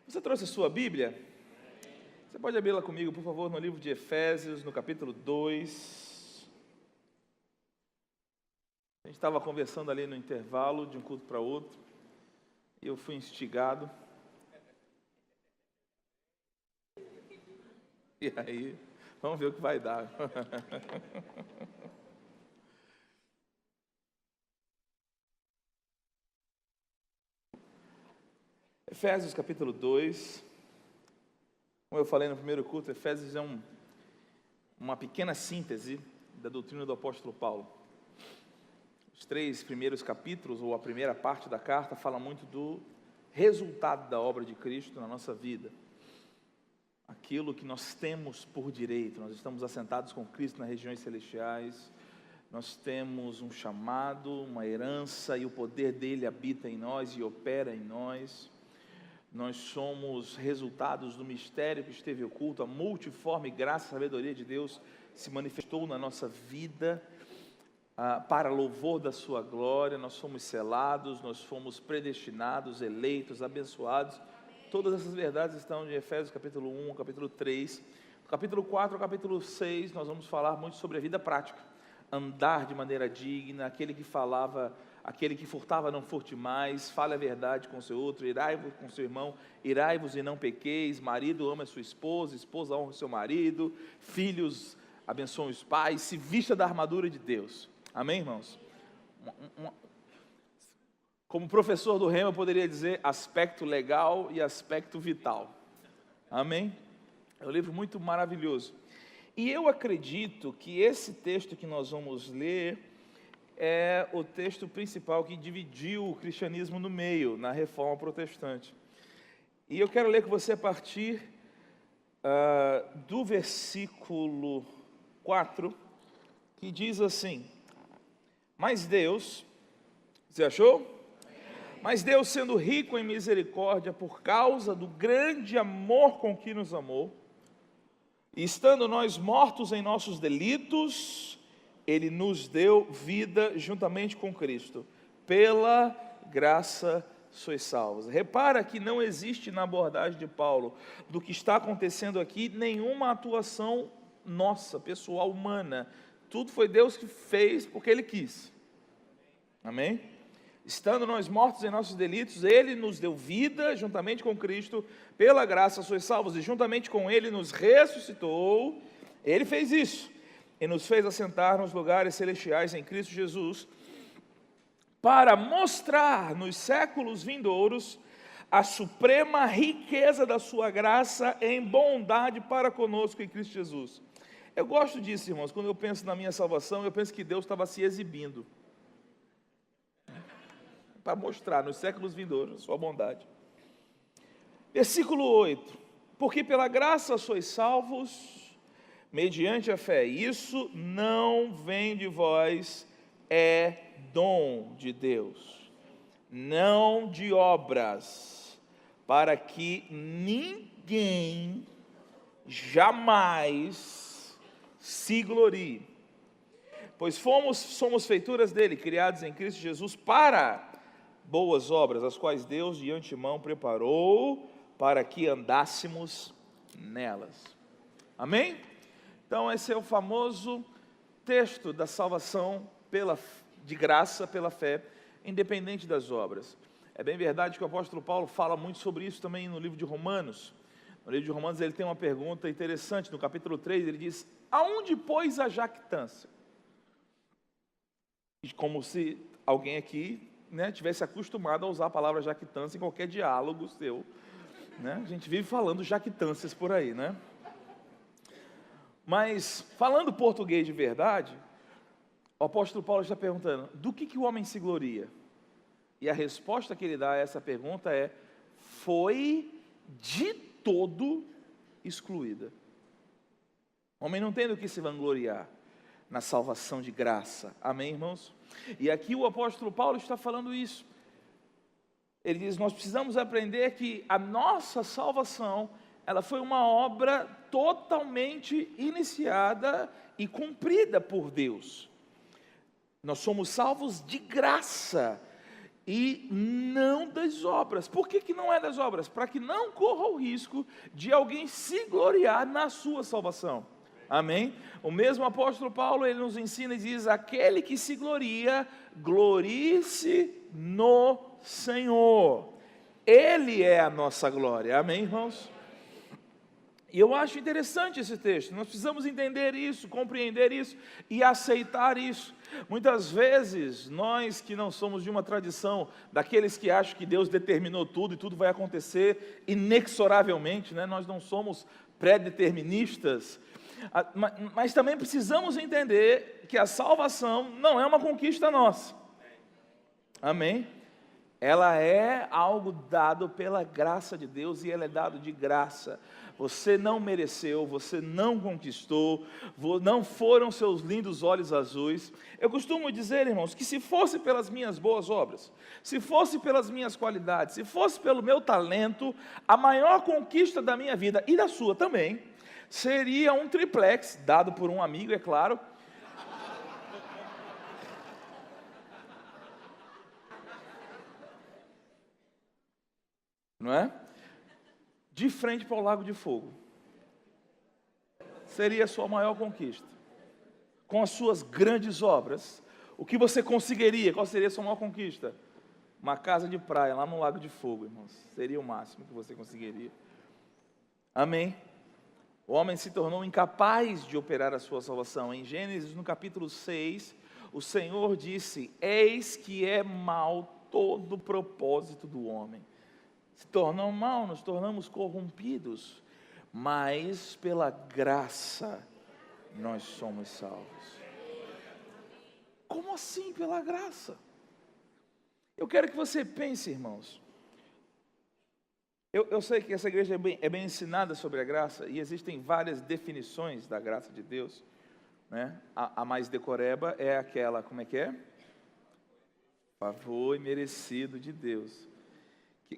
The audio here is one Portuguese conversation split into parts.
Você trouxe a sua Bíblia? Você pode abri-la comigo, por favor, no livro de Efésios, no capítulo 2. A gente estava conversando ali no intervalo de um culto para outro, e eu fui instigado. E aí, vamos ver o que vai dar. Efésios capítulo 2, como eu falei no primeiro culto, Efésios é uma pequena síntese da doutrina do apóstolo Paulo. Os 3 primeiros capítulos, ou a primeira parte da carta, fala muito do resultado da obra de Cristo na nossa vida. Aquilo que nós temos por direito, nós estamos assentados com Cristo nas regiões celestiais, nós temos um chamado, uma herança, e o poder dele habita em nós e opera em nós. Nós somos resultados do mistério que esteve oculto, a multiforme graça e sabedoria de Deus se manifestou na nossa vida, para louvor da sua glória. Nós fomos selados, nós fomos predestinados, eleitos, abençoados. Todas essas verdades estão em Efésios capítulo 1, capítulo 3. No capítulo 4 ao capítulo 6, nós vamos falar muito sobre a vida prática. Andar de maneira digna, aquele que furtava não furte mais, fale a verdade com o seu outro, irai-vos com seu irmão, irai-vos e não pequeis, marido ama a sua esposa, esposa honra o seu marido, filhos abençoam os pais, se vista da armadura de Deus. Amém, irmãos? Como professor do Rema, eu poderia dizer aspecto legal e aspecto vital. Amém? É um livro muito maravilhoso. E eu acredito que esse texto que nós vamos ler é o texto principal que dividiu o cristianismo no meio, na Reforma Protestante. E eu quero ler com você a partir do versículo 4, que diz assim: Mas Deus, você achou? Mas Deus, sendo rico em misericórdia, por causa do grande amor com que nos amou, e estando nós mortos em nossos delitos, Ele nos deu vida juntamente com Cristo. Pela graça sois salvos. Repara que não existe na abordagem de Paulo do que está acontecendo aqui nenhuma atuação nossa, pessoal, humana. Tudo foi Deus que fez porque Ele quis. Amém? Estando nós mortos em nossos delitos, Ele nos deu vida juntamente com Cristo. Pela graça sois salvos, e juntamente com Ele nos ressuscitou. Ele fez isso e nos fez assentar nos lugares celestiais em Cristo Jesus, para mostrar nos séculos vindouros a suprema riqueza da sua graça em bondade para conosco em Cristo Jesus. Eu gosto disso, irmãos. Quando eu penso na minha salvação, eu penso que Deus estava se exibindo para mostrar nos séculos vindouros a sua bondade. Versículo 8: Porque pela graça sois salvos, mediante a fé. Isso não vem de vós, é dom de Deus, não de obras, para que ninguém jamais se glorie. Pois somos feituras dele, criados em Cristo Jesus para boas obras, as quais Deus de antemão preparou para que andássemos nelas. Amém? Então esse é o famoso texto da salvação de graça pela fé, independente das obras. É bem verdade que o apóstolo Paulo fala muito sobre isso também no livro de Romanos. No livro de Romanos ele tem uma pergunta interessante, no capítulo 3 ele diz: aonde pois a jactância? Como se alguém aqui tivesse acostumado a usar a palavra jactância em qualquer diálogo seu, A gente vive falando jactâncias por aí, Mas, falando português de verdade, o apóstolo Paulo está perguntando: do que o homem se gloria? E a resposta que ele dá a essa pergunta é: foi de todo excluída. O homem não tem do que se vangloriar na salvação de graça. Amém, irmãos? E aqui o apóstolo Paulo está falando isso. Ele diz: nós precisamos aprender que a nossa salvação, ela foi uma obra totalmente iniciada e cumprida por Deus. Nós somos salvos de graça. e não das obras. Por que não é das obras? Para que não corra o risco de alguém se gloriar na sua salvação. Amém? O mesmo apóstolo Paulo, ele nos ensina e diz: aquele que se gloria, glorie-se no Senhor. Ele é a nossa glória. Amém, irmãos? E eu acho interessante esse texto. Nós precisamos entender isso, compreender isso e aceitar isso. Muitas vezes, nós que não somos de uma tradição daqueles que acham que Deus determinou tudo e tudo vai acontecer inexoravelmente, né? Nós não somos pré-deterministas, mas também precisamos entender que a salvação não é uma conquista nossa. Amém? Ela é algo dado pela graça de Deus e ela é dado de graça. Você não mereceu, você não conquistou, não foram seus lindos olhos azuis. Eu costumo dizer, irmãos, que se fosse pelas minhas boas obras, se fosse pelas minhas qualidades, se fosse pelo meu talento, a maior conquista da minha vida e da sua também, seria um triplex, dado por um amigo, é claro. Não é? De frente para o Lago de Fogo. Seria a sua maior conquista. Com as suas grandes obras, o que você conseguiria? Qual seria a sua maior conquista? Uma casa de praia lá no Lago de Fogo, irmãos. Seria o máximo que você conseguiria. Amém? O homem se tornou incapaz de operar a sua salvação. Em Gênesis, no capítulo 6, o Senhor disse: eis que é mau todo o propósito do homem. Se tornou mal, nos tornamos corrompidos, mas pela graça nós somos salvos. Como assim pela graça? Eu quero que você pense, irmãos. Eu sei que essa igreja é bem ensinada sobre a graça, e existem várias definições da graça de Deus, né? A mais decoreba é aquela, como é que é? Favor merecido de Deus.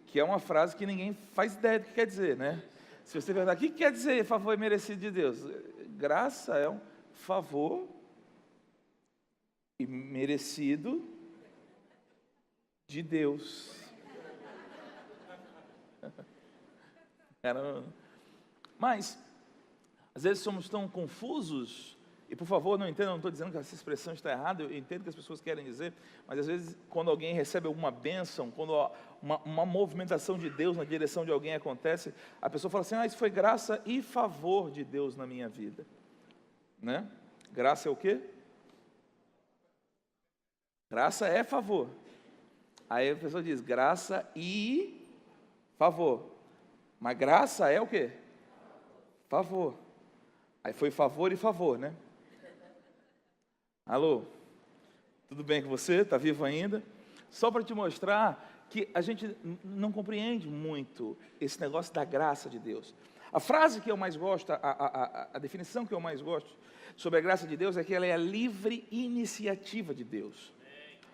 Que é uma frase que ninguém faz ideia do que quer dizer, né? Se você perguntar, o que quer dizer favor merecido de Deus? Graça é um favor merecido de Deus. Mas, às vezes somos tão confusos. E por favor, não entenda, não estou dizendo que essa expressão está errada, eu entendo o que as pessoas querem dizer, mas às vezes quando alguém recebe alguma bênção, quando uma movimentação de Deus na direção de alguém acontece, a pessoa fala assim: isso foi graça e favor de Deus na minha vida, né? Graça é o quê? Graça é favor. Aí a pessoa diz, graça e favor, mas graça é o quê? Favor. Aí foi favor e favor, né? Alô, tudo bem com você? Está vivo ainda? Só para te mostrar que a gente não compreende muito esse negócio da graça de Deus. A frase que eu mais gosto, a definição que eu mais gosto sobre a graça de Deus é que ela é a livre iniciativa de Deus.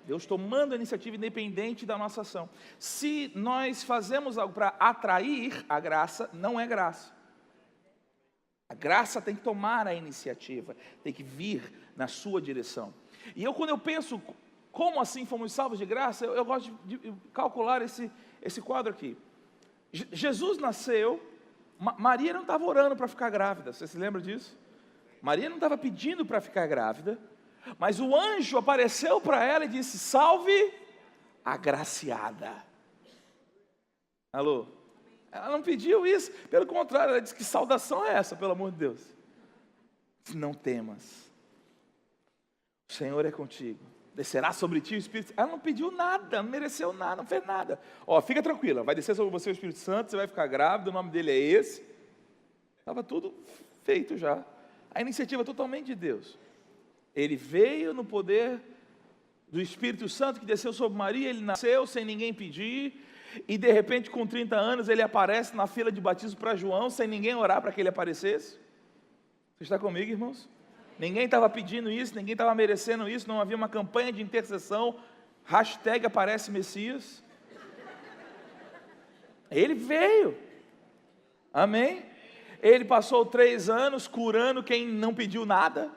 Deus tomando a iniciativa independente da nossa ação. Se nós fazemos algo para atrair a graça, não é graça. A graça tem que tomar a iniciativa, tem que vir na sua direção. E quando eu penso, como assim fomos salvos de graça, eu gosto de calcular esse quadro aqui. Jesus nasceu, Maria não estava orando para ficar grávida, você se lembra disso? Maria não estava pedindo para ficar grávida, mas o anjo apareceu para ela e disse: salve agraciada. Alô? Ela não pediu isso, pelo contrário, ela disse: que saudação é essa, pelo amor de Deus? Não temas, o Senhor é contigo, descerá sobre ti o Espírito. Ela não pediu nada, não mereceu nada, não fez nada. Fica tranquila, vai descer sobre você o Espírito Santo, você vai ficar grávida, o nome dele é esse. Estava tudo feito já. A iniciativa é totalmente de Deus. Ele veio no poder do Espírito Santo que desceu sobre Maria, ele nasceu sem ninguém pedir. E de repente, com 30 anos, ele aparece na fila de batismo para João, sem ninguém orar para que ele aparecesse. Você está comigo, irmãos? Ninguém estava pedindo isso, ninguém estava merecendo isso, não havia uma campanha de intercessão, #aparece Messias. Ele veio, amém? Ele passou 3 anos curando quem não pediu nada,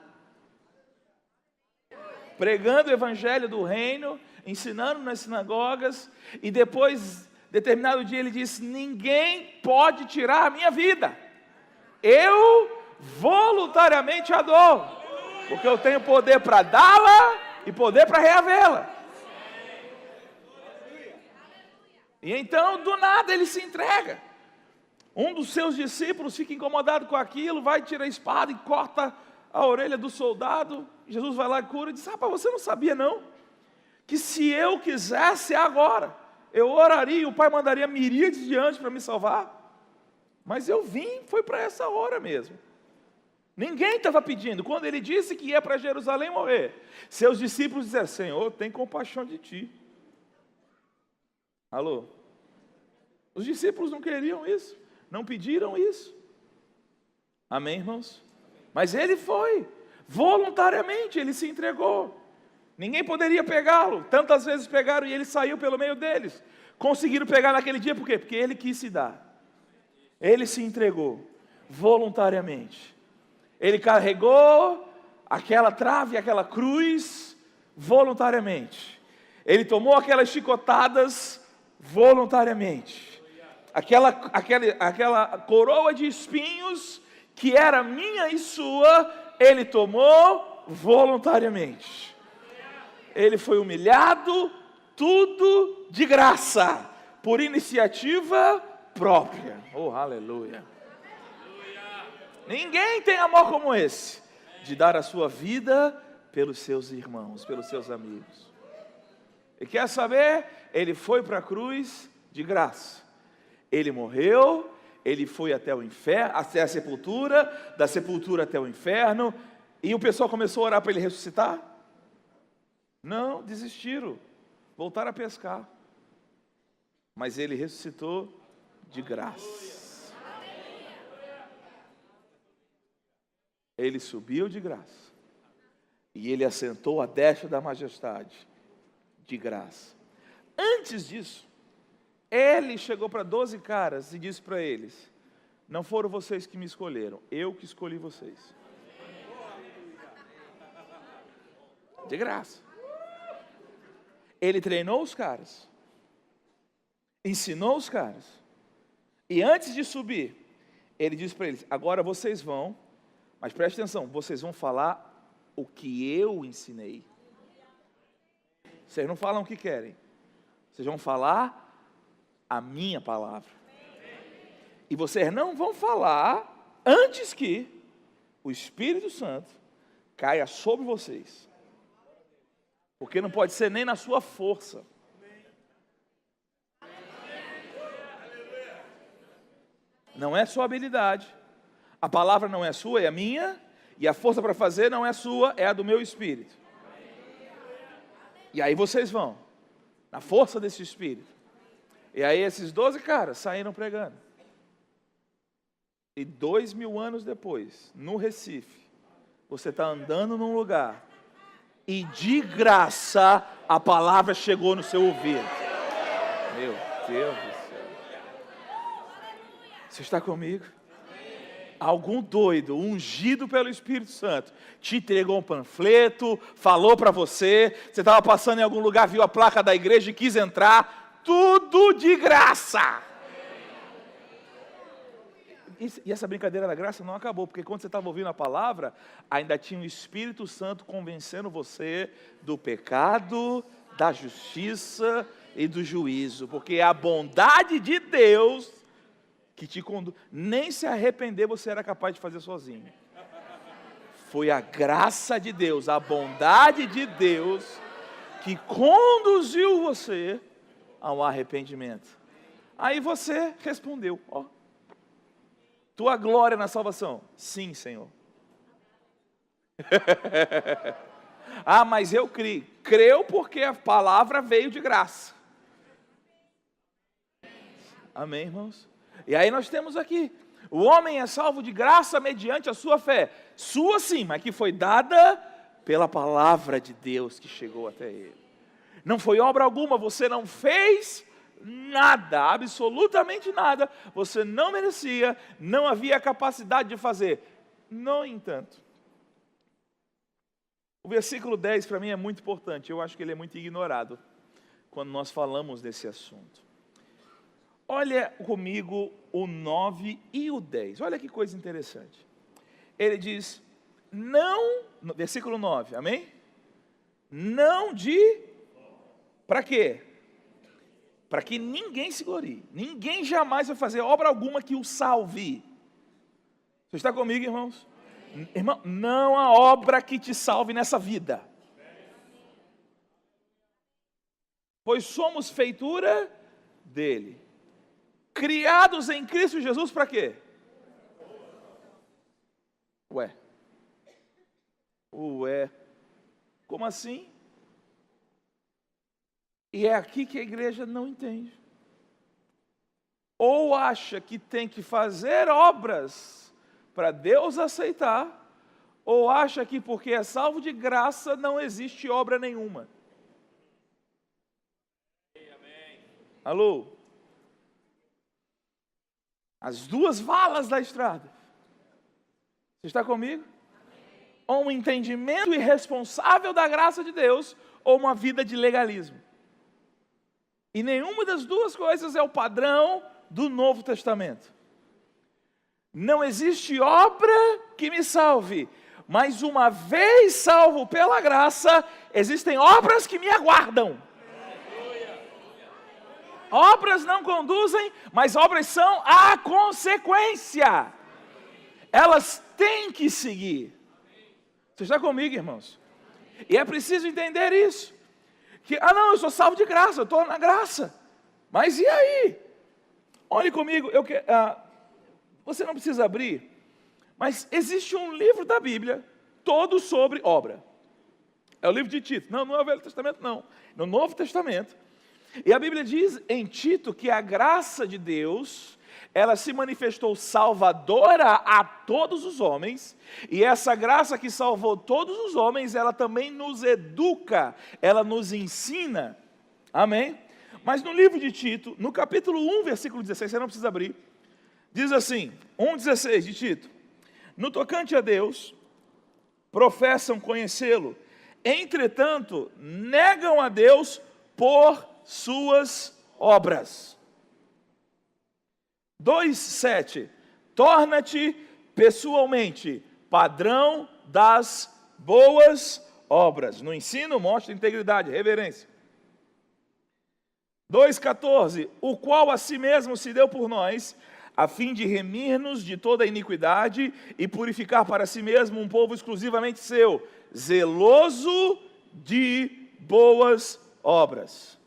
pregando o evangelho do reino, ensinando nas sinagogas, e depois, determinado dia, ele disse: ninguém pode tirar a minha vida, eu voluntariamente a dou, porque eu tenho poder para dá-la e poder para reavê-la. E então, do nada, ele se entrega. Um dos seus discípulos fica incomodado com aquilo, vai, tira a espada e corta a orelha do soldado. Jesus vai lá e cura e diz: rapaz, você não sabia não? Que se eu quisesse agora, eu oraria e o Pai mandaria miríades de anjos para me salvar. Mas eu vim, foi para essa hora mesmo. Ninguém estava pedindo. Quando ele disse que ia para Jerusalém morrer, seus discípulos disseram: Senhor, tem compaixão de ti. Alô? Os discípulos não queriam isso, não pediram isso. Amém, irmãos? Mas ele foi, voluntariamente, ele se entregou. Ninguém poderia pegá-lo, tantas vezes pegaram e ele saiu pelo meio deles. Conseguiram pegar naquele dia, por quê? Porque ele quis se dar. Ele se entregou, voluntariamente. Ele carregou aquela trave, aquela cruz, voluntariamente. Ele tomou aquelas chicotadas, voluntariamente. Aquela coroa de espinhos, que era minha e sua, ele tomou voluntariamente. Ele foi humilhado, tudo de graça, por iniciativa própria. Oh, aleluia. Ninguém tem amor como esse, de dar a sua vida pelos seus irmãos, pelos seus amigos. E quer saber? Ele foi para a cruz de graça. Ele morreu, ele foi até o inferno, até a sepultura, da sepultura até o inferno, e o pessoal começou a orar para ele ressuscitar? Não, desistiram, voltaram a pescar. Mas ele ressuscitou de graça. Ele subiu de graça. E ele assentou à destra da majestade, de graça. Antes disso, ele chegou para 12 caras e disse para eles: não foram vocês que me escolheram, eu que escolhi vocês. De graça. Ele treinou os caras, ensinou os caras, e antes de subir, ele disse para eles: agora vocês vão, mas preste atenção, vocês vão falar o que eu ensinei. Vocês não falam o que querem, vocês vão falar a minha palavra. E vocês não vão falar antes que o Espírito Santo caia sobre vocês. Porque não pode ser nem na sua força. Não é sua habilidade. A palavra não é sua, é a minha. E a força para fazer não é sua, é a do meu Espírito. E aí vocês vão, na força desse Espírito. E aí esses 12 caras saíram pregando. E 2000 anos depois, no Recife, você está andando num lugar e de graça a palavra chegou no seu ouvido. Meu Deus do céu. Você está comigo? Algum doido, ungido pelo Espírito Santo, te entregou um panfleto, falou para você, você estava passando em algum lugar, viu a placa da igreja e quis entrar, tudo de graça. E essa brincadeira da graça não acabou, porque quando você estava ouvindo a palavra, ainda tinha o Espírito Santo convencendo você do pecado, da justiça e do juízo, porque é a bondade de Deus que te conduz. Nem se arrepender você era capaz de fazer sozinho. Foi a graça de Deus, a bondade de Deus que conduziu você ao arrependimento. Aí você respondeu: ó, tua glória na salvação? Sim, Senhor. Ah, mas eu criei. Creu porque a palavra veio de graça. Amém, irmãos? E aí nós temos aqui: o homem é salvo de graça mediante a sua fé. Sua sim, mas que foi dada pela palavra de Deus que chegou até ele. Não foi obra alguma, você não fez nada, absolutamente nada, você não merecia, não havia capacidade de fazer. No entanto, o versículo 10 para mim é muito importante, eu acho que ele é muito ignorado. quando nós falamos desse assunto. Olha comigo o 9 e o 10. Olha que coisa interessante. Ele diz, não, no versículo 9, amém? Não de, para quê? Para que ninguém se glorie. Ninguém jamais vai fazer obra alguma que o salve. Você está comigo, irmãos? Irmão, não há obra que te salve nessa vida. Pois somos feitura dele. Criados em Cristo Jesus para quê? Ué, como assim? E é aqui que a igreja não entende. Ou acha que tem que fazer obras para Deus aceitar, ou acha que porque é salvo de graça não existe obra nenhuma. Alô? As duas valas da estrada. Você está comigo? Ou um entendimento irresponsável da graça de Deus, ou uma vida de legalismo. E nenhuma das duas coisas é o padrão do Novo Testamento. Não existe obra que me salve, mas uma vez salvo pela graça, existem obras que me aguardam. Obras não conduzem, mas obras são a consequência. Elas têm que seguir. Você está comigo, irmãos? E é preciso entender isso. Que, não, eu sou salvo de graça, eu estou na graça. Mas e aí? Olhe comigo, você não precisa abrir, mas existe um livro da Bíblia, todo sobre obra. É o livro de Tito. Não é o Velho Testamento, não. No Novo Testamento. E a Bíblia diz em Tito que a graça de Deus, ela se manifestou salvadora a todos os homens, e essa graça que salvou todos os homens, ela também nos educa, ela nos ensina, amém? Mas no livro de Tito, no capítulo 1, versículo 16, você não precisa abrir, diz assim, 1,16 de Tito, no tocante a Deus, professam conhecê-lo, entretanto, negam a Deus por suas obras. 2,7 torna-te pessoalmente padrão das boas obras. No ensino, mostra integridade, reverência. 2,14 o qual a si mesmo se deu por nós, a fim de remir-nos de toda a iniquidade e purificar para si mesmo um povo exclusivamente seu, zeloso de boas obras.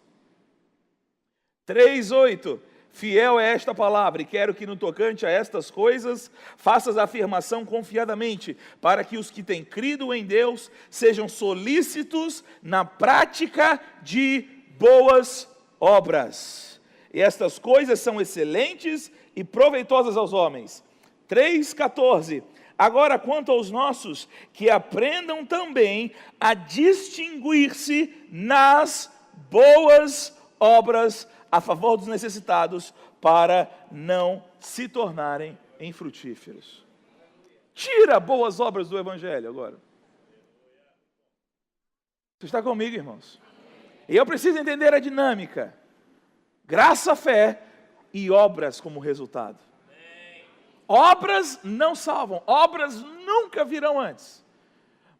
3,8 fiel é esta palavra, e quero que no tocante a estas coisas, faças a afirmação confiadamente, para que os que têm crido em Deus, sejam solícitos na prática de boas obras. E estas coisas são excelentes e proveitosas aos homens. 3,14 agora quanto aos nossos, que aprendam também a distinguir-se nas boas obras, a favor dos necessitados, para não se tornarem infrutíferos. Tira boas obras do Evangelho agora. Você está comigo, irmãos? E eu preciso entender a dinâmica. Graça, fé e obras como resultado. Obras não salvam, obras nunca virão antes.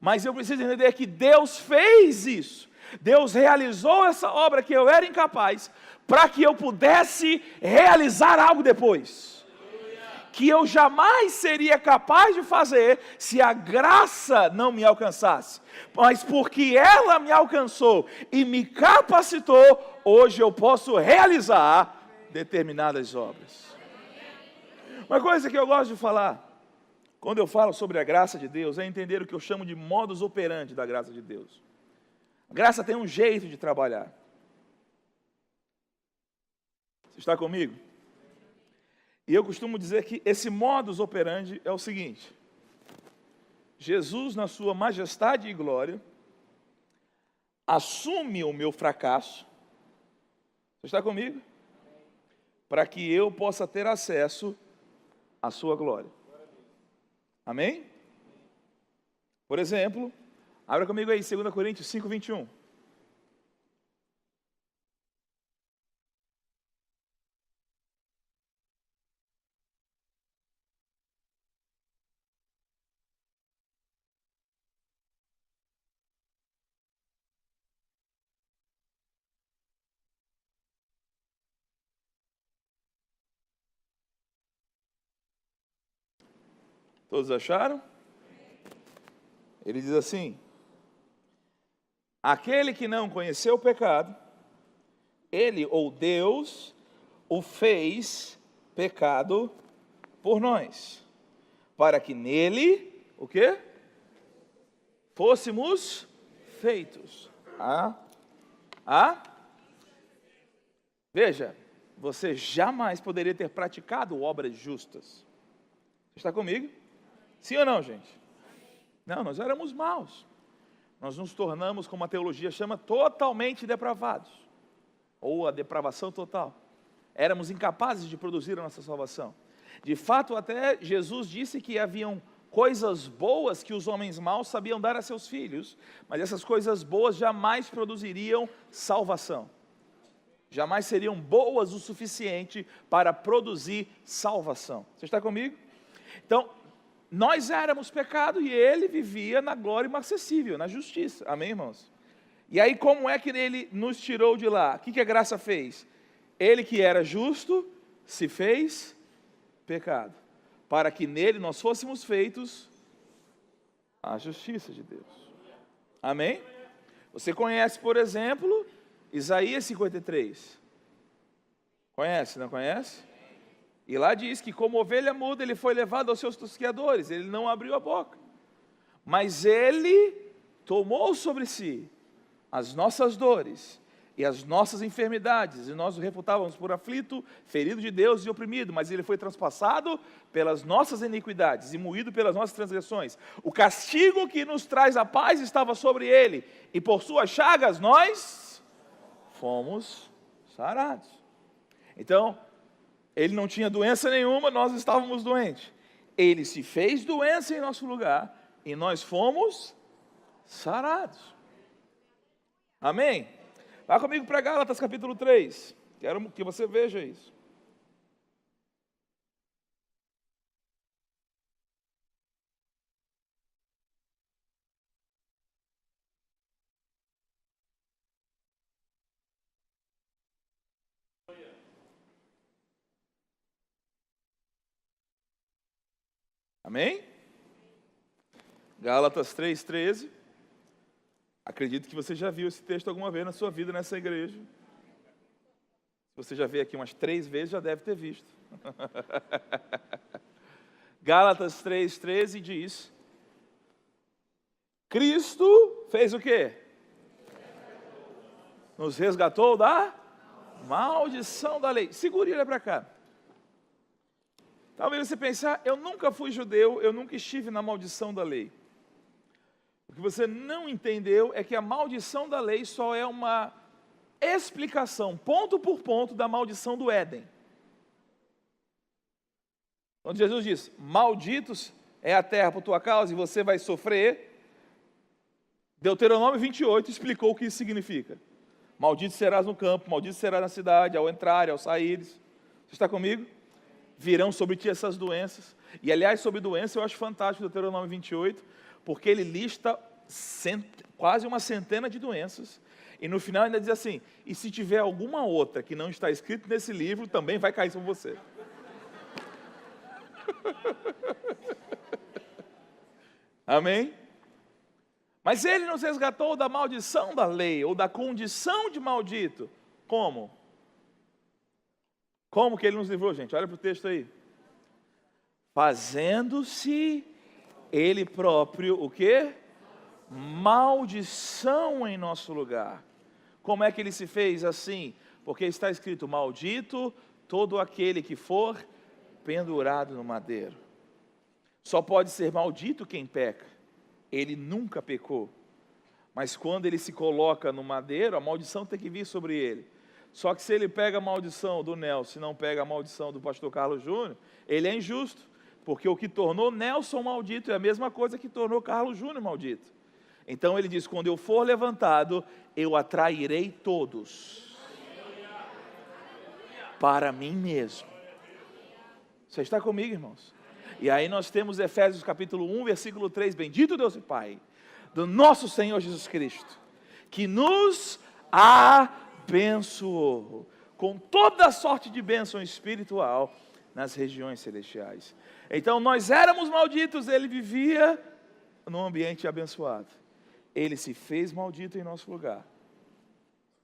Mas eu preciso entender que Deus fez isso. Deus realizou essa obra que eu era incapaz, para que eu pudesse realizar algo depois. Que eu jamais seria capaz de fazer se a graça não me alcançasse. Mas porque ela me alcançou e me capacitou, hoje eu posso realizar determinadas obras. Uma coisa que eu gosto de falar, quando eu falo sobre a graça de Deus, é entender o que eu chamo de modus operandi da graça de Deus. A graça tem um jeito de trabalhar. Você está comigo? E eu costumo dizer que esse modus operandi é o seguinte: Jesus, na sua majestade e glória, assume o meu fracasso. Você está comigo? Para que eu possa ter acesso à sua glória. Amém? Por exemplo, abra comigo aí, 2 Coríntios 5, 21. Todos acharam? Ele diz assim: aquele que não conheceu o pecado, ele ou Deus o fez pecado por nós, para que nele, o quê? Fôssemos feitos. Veja, você jamais poderia ter praticado obras justas. Você está comigo? Sim ou não, gente? Não, nós éramos maus. Nós nos tornamos, como a teologia chama, totalmente depravados. Ou a depravação total. Éramos incapazes de produzir a nossa salvação. De fato, até Jesus disse que haviam coisas boas que os homens maus sabiam dar a seus filhos, mas essas coisas boas jamais produziriam salvação. Jamais seriam boas o suficiente para produzir salvação. Você está comigo? Então, nós éramos pecado e ele vivia na glória inacessível, na justiça. Amém, irmãos? E aí, como é que ele nos tirou de lá? O que a graça fez? Ele que era justo, se fez pecado, para que nele nós fôssemos feitos a justiça de Deus. Amém? Você conhece, por exemplo, Isaías 53. Conhece, não conhece? E lá diz que como ovelha muda, ele foi levado aos seus tosqueadores, ele não abriu a boca. Mas ele tomou sobre si as nossas dores e as nossas enfermidades, e nós o reputávamos por aflito, ferido de Deus e oprimido, mas ele foi transpassado pelas nossas iniquidades e moído pelas nossas transgressões. O castigo que nos traz a paz estava sobre ele, e por suas chagas nós fomos sarados. Então, ele não tinha doença nenhuma, nós estávamos doentes. Ele se fez doença em nosso lugar e nós fomos sarados. Amém? Vá comigo para Gálatas capítulo 3. Quero que você veja isso. Amém? Gálatas 3:13. Acredito que você já viu esse texto alguma vez na sua vida nessa igreja. Se você já veio aqui umas 3 vezes, já deve ter visto. Gálatas 3:13 diz: Cristo fez o quê? Nos resgatou da maldição da lei. Segure ele para cá. Talvez você pense, eu nunca fui judeu, eu nunca estive na maldição da lei. O que você não entendeu é que a maldição da lei só é uma explicação, ponto por ponto, da maldição do Éden. Quando Jesus diz, malditos é a terra por tua causa e você vai sofrer, Deuteronômio 28 explicou o que isso significa. Maldito serás no campo, maldito serás na cidade, ao entrar e ao saíres. Você está comigo? Virão sobre ti essas doenças. E aliás, sobre doença eu acho fantástico o Deuteronômio 28, porque ele lista quase uma centena de doenças. E no final ainda diz assim, e se tiver alguma outra que não está escrita nesse livro, também vai cair sobre você. Amém? Mas ele nos resgatou da maldição da lei, ou da condição de maldito. Como? Como que ele nos livrou, gente? Olha para o texto aí. Fazendo-se ele próprio, o quê? Maldição em nosso lugar. Como é que ele se fez assim? Porque está escrito, maldito todo aquele que for pendurado no madeiro. Só pode ser maldito quem peca. Ele nunca pecou. Mas quando ele se coloca no madeiro, a maldição tem que vir sobre ele. Só que se ele pega a maldição do Nelson e não pega a maldição do pastor Carlos Júnior, ele é injusto. Porque o que tornou Nelson maldito é a mesma coisa que tornou Carlos Júnior maldito. Então ele diz, quando eu for levantado, eu atrairei todos para mim mesmo. Você está comigo, irmãos? E aí nós temos Efésios capítulo 1, versículo 3, bendito Deus e Pai, do nosso Senhor Jesus Cristo, que nos abençoou com toda sorte de bênção espiritual nas regiões celestiais. Então nós éramos malditos, ele vivia num ambiente abençoado. Ele se fez maldito em nosso lugar,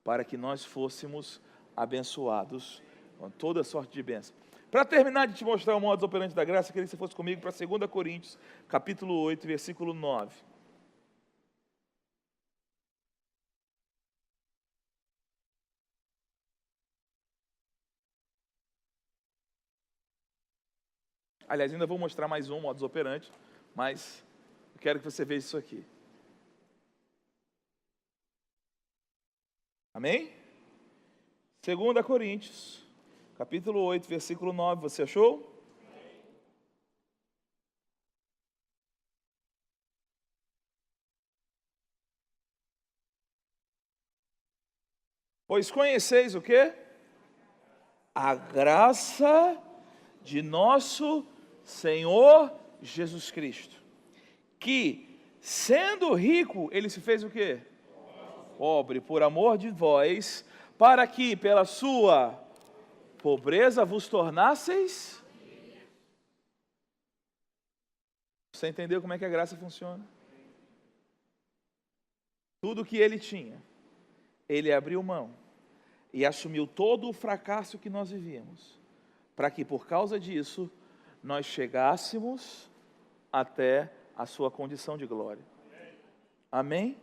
para que nós fôssemos abençoados com toda sorte de bênção. Para terminar de te mostrar o modus operandi da graça, eu queria que você fosse comigo para 2 Coríntios, capítulo 8, versículo 9. Aliás, ainda vou mostrar mais um modus operandi, mas eu quero que você veja isso aqui. Amém? 2 Coríntios, capítulo 8, versículo 9, você achou? Pois conheceis o quê? A graça de nosso Senhor Jesus Cristo, que, sendo rico, ele se fez o quê? Pobre, por amor de vós, para que pela sua pobreza vos tornasseis. Você entendeu como é que a graça funciona? Tudo que ele tinha, ele abriu mão e assumiu todo o fracasso que nós vivíamos, para que por causa disso nós chegássemos até a sua condição de glória. Amém?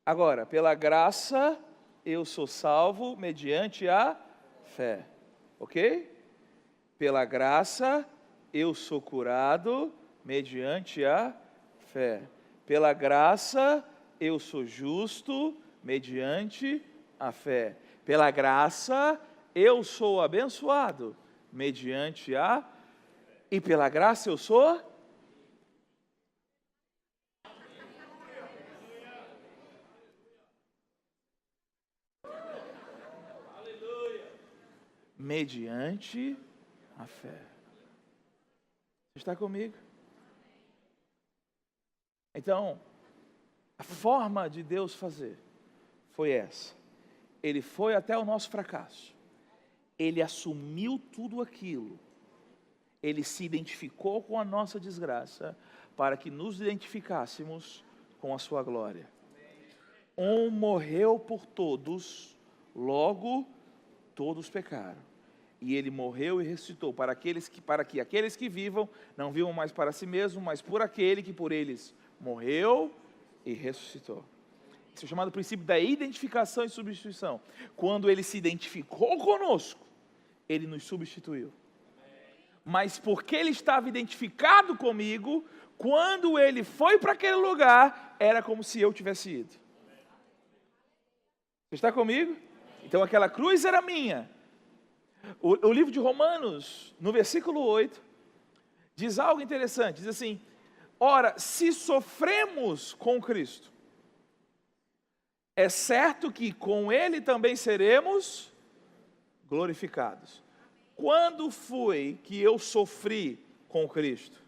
Agora, pela graça eu sou salvo mediante a fé, ok? Pela graça eu sou curado mediante a fé. Pela graça eu sou justo mediante a fé. Pela graça eu sou abençoado mediante a... E pela graça eu sou... mediante a fé. Você está comigo? Então, a forma de Deus fazer foi essa. Ele foi até o nosso fracasso. Ele assumiu tudo aquilo. Ele se identificou com a nossa desgraça para que nos identificássemos com a sua glória. Um morreu por todos, logo todos pecaram. E ele morreu e ressuscitou para que aqueles que vivam não vivam mais para si mesmos, mas por aquele que por eles morreu e ressuscitou. Isso é chamado princípio da identificação e substituição. Quando ele se identificou conosco, ele nos substituiu. Mas porque ele estava identificado comigo, quando ele foi para aquele lugar, era como se eu tivesse ido. Você está comigo? Então aquela cruz era minha. O livro de Romanos, no versículo 8, diz algo interessante, diz assim: ora, se sofremos com Cristo, é certo que com Ele também seremos glorificados. Quando foi que eu sofri com Cristo?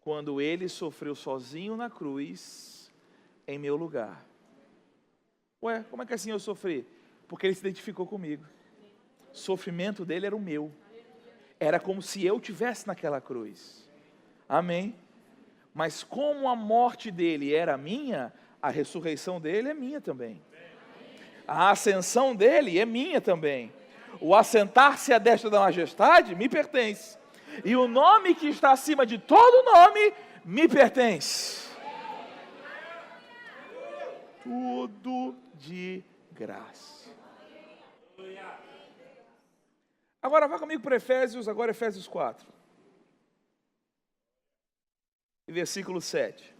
Quando Ele sofreu sozinho na cruz, em meu lugar. Ué, como é que assim eu sofri? Porque Ele se identificou comigo. O sofrimento dele era o meu. Era como se eu tivesse naquela cruz. Amém? Mas como a morte dele era minha, a ressurreição dele é minha também. A ascensão dele é minha também. O assentar-se à destra da majestade me pertence. E o nome que está acima de todo nome me pertence. Tudo de graça. Agora vá comigo para Efésios, agora Efésios 4. E versículo 7.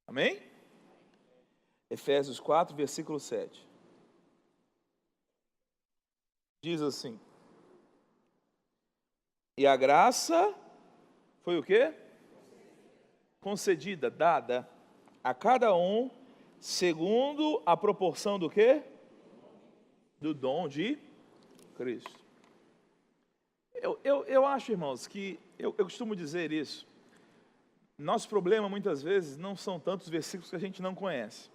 Amém? Efésios 4, versículo 7. Diz assim: e a graça foi o quê? Concedida, dada a cada um, segundo a proporção do quê? Do dom de Cristo. Eu acho, irmãos, que eu costumo dizer isso. Nosso problema, muitas vezes, não são tantos versículos que a gente não conhece.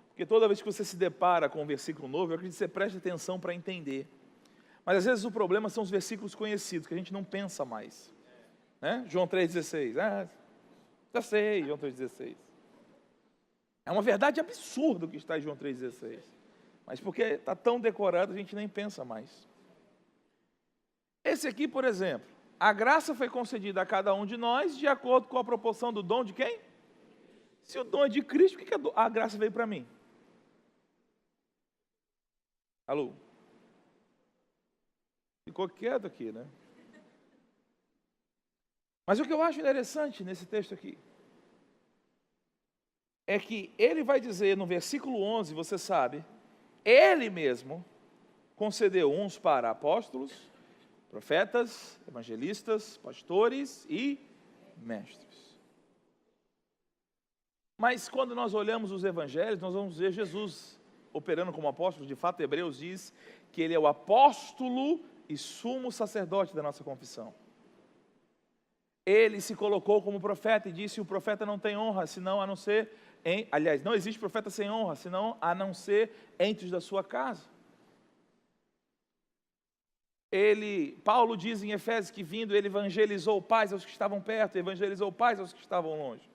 Porque toda vez que você se depara com um versículo novo, eu acredito que você preste atenção para entender. Mas às vezes o problema são os versículos conhecidos, que a gente não pensa mais. Né? João 3,16. Já sei, João 3,16. É uma verdade absurda o que está em João 3,16. Mas porque está tão decorado, a gente nem pensa mais. Esse aqui, por exemplo, a graça foi concedida a cada um de nós de acordo com a proporção do dom de quem? Se o dom é de Cristo, por que a graça veio para mim? Alô? Ficou quieto aqui, né? Mas o que eu acho interessante nesse texto aqui é que ele vai dizer no versículo 11, você sabe, ele mesmo concedeu uns para apóstolos, profetas, evangelistas, pastores e mestres. Mas quando nós olhamos os evangelhos, nós vamos ver Jesus operando como apóstolo. De fato, Hebreus diz que ele é o apóstolo e sumo sacerdote da nossa confissão. Ele se colocou como profeta e disse: o profeta não tem honra, senão a não ser aliás, não existe profeta sem honra, senão a não ser entre os da sua casa. Paulo diz em Efésios que vindo, ele evangelizou paz aos que estavam perto, evangelizou paz aos que estavam longe.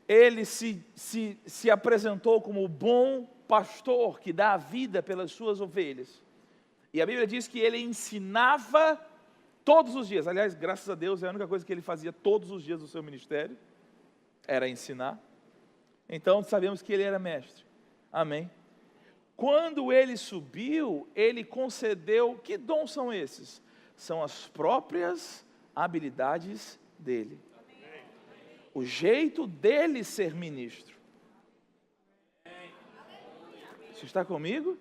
Ele se apresentou como o bom pastor que dá a vida pelas suas ovelhas. E a Bíblia diz que ele ensinava todos os dias. Aliás, graças a Deus, é a única coisa que ele fazia todos os dias do seu ministério, era ensinar. Então, sabemos que ele era mestre. Amém? Quando ele subiu, ele concedeu, que dons são esses? São as próprias habilidades dele. O jeito dele ser ministro. Você está comigo?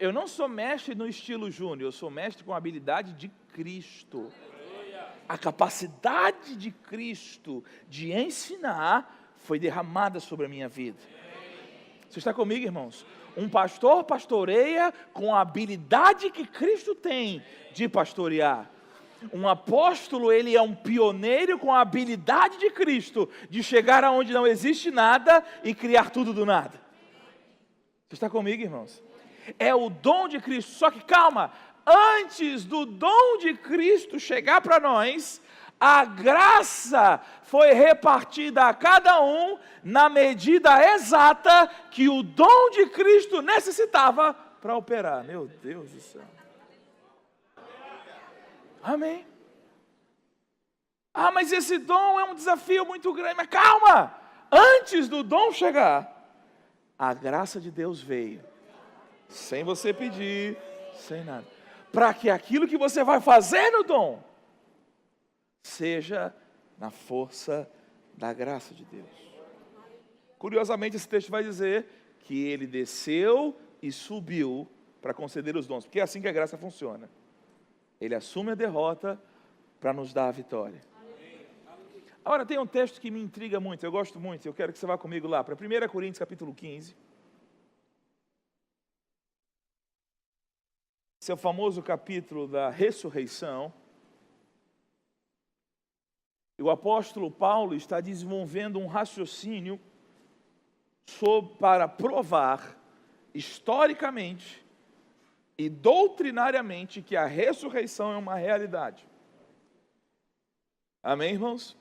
Eu não sou mestre no estilo Júnior, eu sou mestre com a habilidade de Cristo. A capacidade de Cristo de ensinar foi derramada sobre a minha vida. Você está comigo, irmãos? Um pastor pastoreia com a habilidade que Cristo tem de pastorear. Um apóstolo, ele é um pioneiro com a habilidade de Cristo de chegar aonde não existe nada e criar tudo do nada. Você está comigo, irmãos? É o dom de Cristo. Só que calma, antes do dom de Cristo chegar para nós, a graça foi repartida a cada um na medida exata que o dom de Cristo necessitava para operar. Meu Deus do céu. Amém. Mas esse dom é um desafio muito grande. Mas calma, antes do dom chegar, a graça de Deus veio, sem você pedir, sem nada, para que aquilo que você vai fazer no dom seja na força da graça de Deus. Curiosamente, esse texto vai dizer que ele desceu e subiu para conceder os dons, porque é assim que a graça funciona. Ele assume a derrota para nos dar a vitória. Agora, tem um texto que me intriga muito, eu gosto muito, eu quero que você vá comigo lá, para 1 Coríntios capítulo 15. Esse é o famoso capítulo da ressurreição. E o apóstolo Paulo está desenvolvendo um raciocínio para provar historicamente e doutrinariamente que a ressurreição é uma realidade. Amém, irmãos?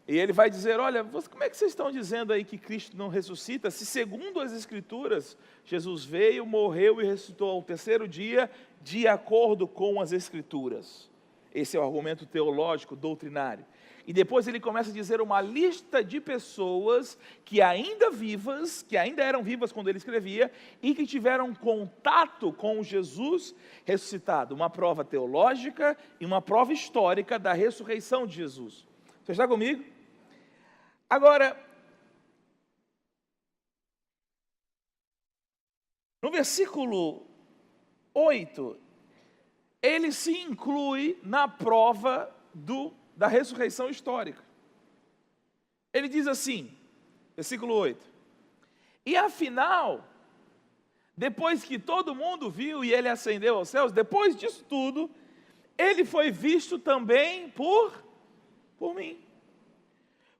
E ele vai dizer: olha, como é que vocês estão dizendo aí que Cristo não ressuscita, se segundo as Escrituras, Jesus veio, morreu e ressuscitou ao terceiro dia, de acordo com as Escrituras. Esse é o argumento teológico, doutrinário. E depois ele começa a dizer uma lista de pessoas que ainda eram vivas quando ele escrevia, e que tiveram contato com Jesus ressuscitado. Uma prova teológica e uma prova histórica da ressurreição de Jesus. Você está comigo? Agora, no versículo 8, ele se inclui na prova da ressurreição histórica. Ele diz assim, versículo 8: e afinal, depois que todo mundo viu e ele ascendeu aos céus, depois disso tudo, ele foi visto também por mim,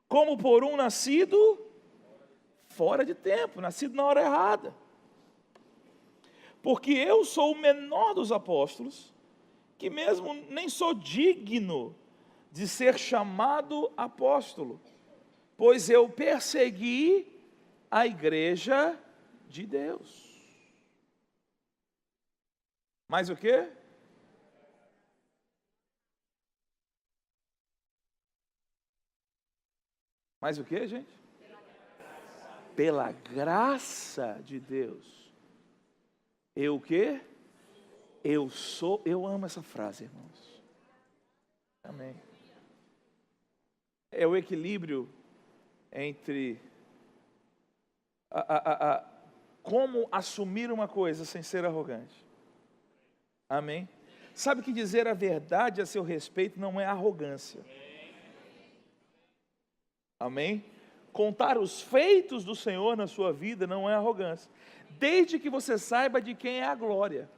como por um nascido fora de tempo, nascido na hora errada. Porque eu sou o menor dos apóstolos, que mesmo nem sou digno de ser chamado apóstolo, pois eu persegui a igreja de Deus. Mas o quê? Mais o quê, gente? Pela graça de Deus. Eu o quê? Eu sou, eu amo essa frase, irmãos. Amém. É o equilíbrio entre como assumir uma coisa sem ser arrogante. Amém. Sabe que dizer a verdade a seu respeito não é arrogância. Amém? Contar os feitos do Senhor na sua vida não é arrogância, desde que você saiba de quem é a glória.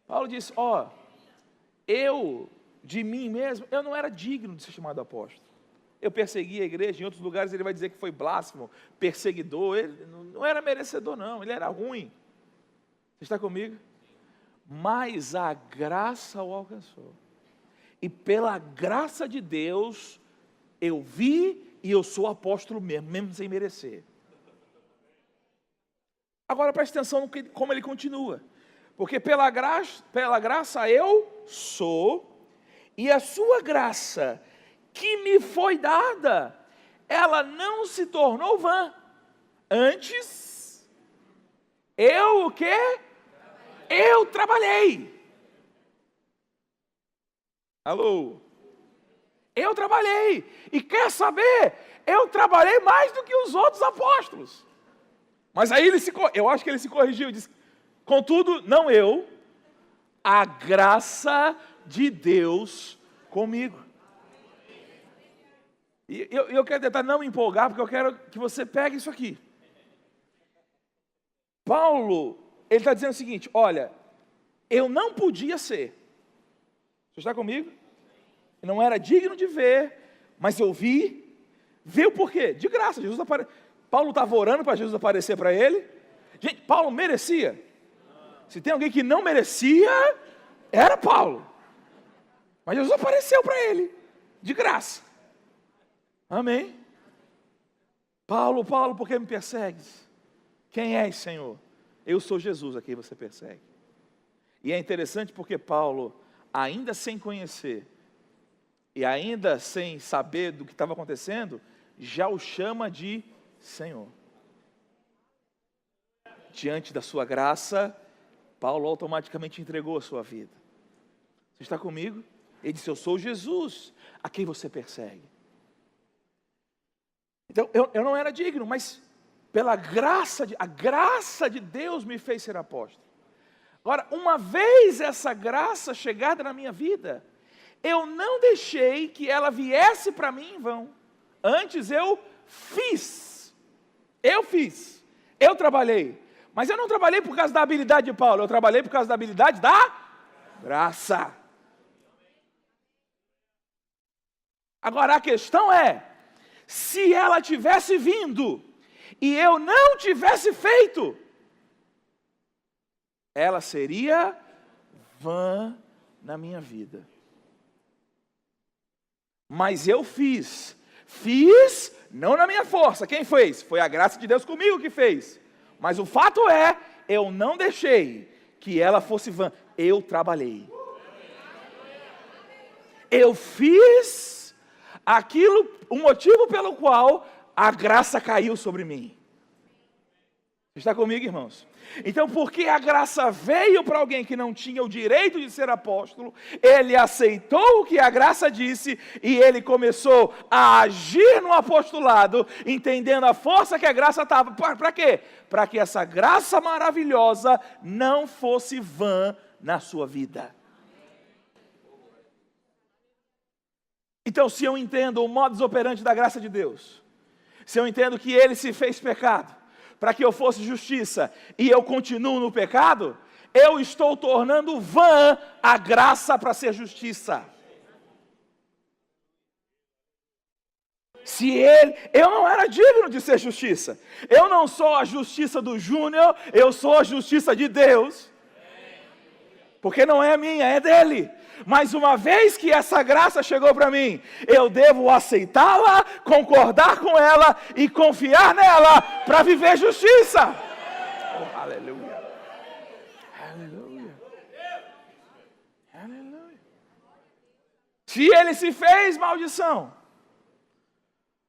Paulo disse, eu, de mim mesmo, eu não era digno de ser chamado apóstolo. Eu persegui a igreja, em outros lugares ele vai dizer que foi blasfemo, perseguidor, ele não era merecedor não, ele era ruim. Você está comigo? Mas a graça o alcançou. E pela graça de Deus, eu vi e eu sou apóstolo mesmo sem merecer. Agora preste atenção no como ele continua. Porque pela graça eu sou, e a sua graça que me foi dada, ela não se tornou vã. Antes, eu o quê? Eu trabalhei. Alô? Eu trabalhei. E quer saber? Eu trabalhei mais do que os outros apóstolos. Mas aí eu acho que ele se corrigiu. Disse, contudo, não eu, a graça de Deus comigo. E eu quero tentar não me empolgar, porque eu quero que você pegue isso aqui. Paulo, ele está dizendo o seguinte, olha, eu não podia ser. Você está comigo? Eu não era digno de ver, mas eu vi. Viu por quê? De graça. Paulo estava orando para Jesus aparecer para ele. Gente, Paulo merecia. Se tem alguém que não merecia, era Paulo. Mas Jesus apareceu para ele, de graça. Amém? Paulo, por que me persegues? Quem és, Senhor? Eu sou Jesus a quem você persegue. E é interessante porque Paulo, ainda sem conhecer, e ainda sem saber do que estava acontecendo, já o chama de Senhor. Diante da sua graça, Paulo automaticamente entregou a sua vida. Você está comigo? Ele disse, eu sou Jesus, a quem você persegue. Então, eu não era digno, mas pela graça, a graça de Deus me fez ser apóstolo. Agora, uma vez essa graça chegada na minha vida, eu não deixei que ela viesse para mim em vão. Antes eu fiz, eu trabalhei. Mas eu não trabalhei por causa da habilidade de Paulo, eu trabalhei por causa da habilidade da graça. Agora a questão é, se ela tivesse vindo e eu não tivesse feito, ela seria vã na minha vida. Mas eu fiz não na minha força. Quem fez? Foi a graça de Deus comigo que fez. Mas o fato é, eu não deixei que ela fosse vã. Eu trabalhei. Eu fiz aquilo, o motivo pelo qual a graça caiu sobre mim. Está comigo, irmãos? Então, porque a graça veio para alguém que não tinha o direito de ser apóstolo, ele aceitou o que a graça disse e ele começou a agir no apostolado, entendendo a força que a graça estava. Para quê? Para que essa graça maravilhosa não fosse vã na sua vida. Então, se eu entendo o modus operandi da graça de Deus, se eu entendo que ele se fez pecado, para que eu fosse justiça e eu continuo no pecado, eu estou tornando vã a graça para ser justiça. Eu não era digno de ser justiça. Eu não sou a justiça do Júnior, eu sou a justiça de Deus. Porque não é minha, é dele. Mas uma vez que essa graça chegou para mim, eu devo aceitá-la, concordar com ela e confiar nela para viver justiça. Oh, aleluia. Aleluia. Aleluia. Se ele se fez maldição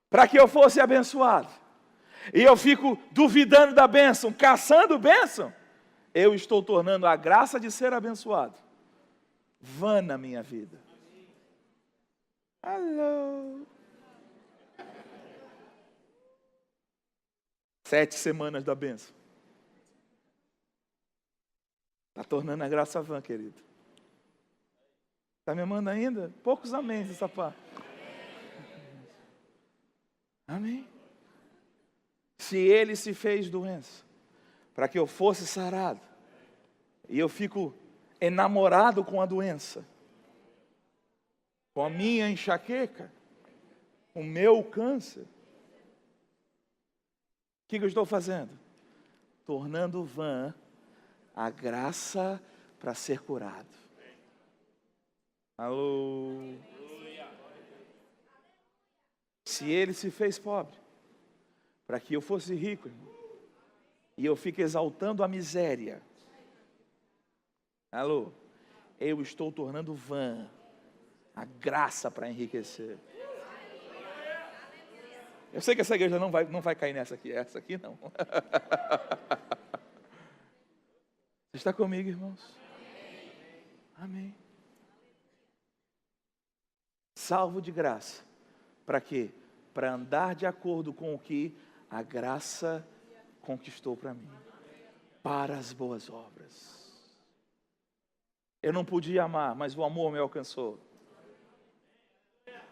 para que eu fosse abençoado, e eu fico duvidando da bênção, caçando bênção, eu estou tornando a graça de ser abençoado vã na minha vida. Alô. 7 semanas da bênção. Está tornando a graça vã, querido. Está me amando ainda? Poucos améns essa parte. Amém. Se ele se fez doença para que eu fosse sarado, e eu fico enamorado com a doença, com a minha enxaqueca, com o meu câncer, o que eu estou fazendo? Tornando vã a graça para ser curado. Alô? Se ele se fez pobre para que eu fosse rico, irmão, e eu fico exaltando a miséria, alô, eu estou tornando vã a graça para enriquecer. Eu sei que essa igreja não vai cair nessa aqui, essa aqui não. Você está comigo, irmãos? Amém. Salvo de graça. Para quê? Para andar de acordo com o que a graça conquistou para mim. Para as boas obras. Eu não podia amar, mas o amor me alcançou.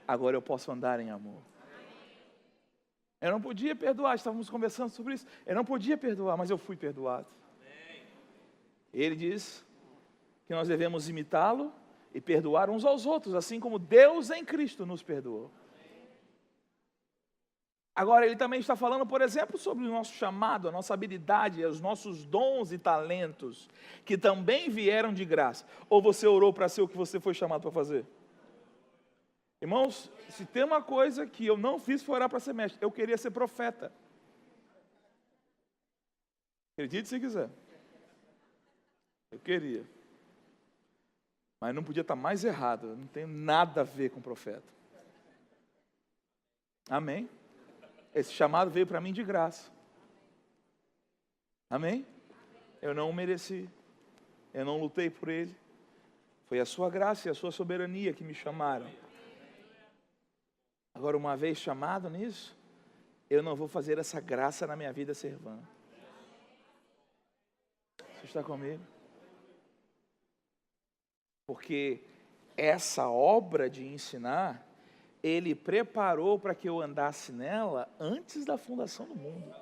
Agora eu posso andar em amor. Eu não podia perdoar, estávamos conversando sobre isso. Eu não podia perdoar, mas eu fui perdoado. Ele diz que nós devemos imitá-lo e perdoar uns aos outros, assim como Deus em Cristo nos perdoou. Agora, ele também está falando, por exemplo, sobre o nosso chamado, a nossa habilidade, os nossos dons e talentos, que também vieram de graça. Ou você orou para ser o que você foi chamado para fazer? Irmãos, se tem uma coisa que eu não fiz foi orar para ser mestre. Eu queria ser profeta. Acredite se quiser. Eu queria. Mas não podia estar mais errado. Eu não tenho nada a ver com profeta. Amém? Esse chamado veio para mim de graça. Amém? Eu não o mereci. Eu não lutei por ele. Foi a sua graça e a sua soberania que me chamaram. Agora, uma vez chamado nisso, eu não vou fazer essa graça na minha vida ser vã. Você está comigo? Porque essa obra de ensinar, ele preparou para que eu andasse nela antes da fundação do mundo.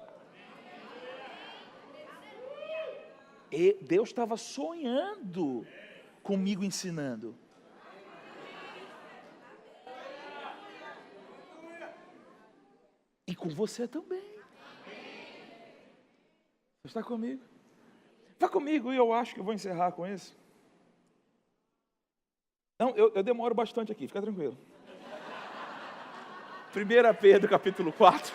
E Deus estava sonhando comigo ensinando. E com você também. Você está comigo? Está comigo e eu acho que eu vou encerrar com isso. Não, eu demoro bastante aqui, fica tranquilo. 1 Pedro capítulo 4.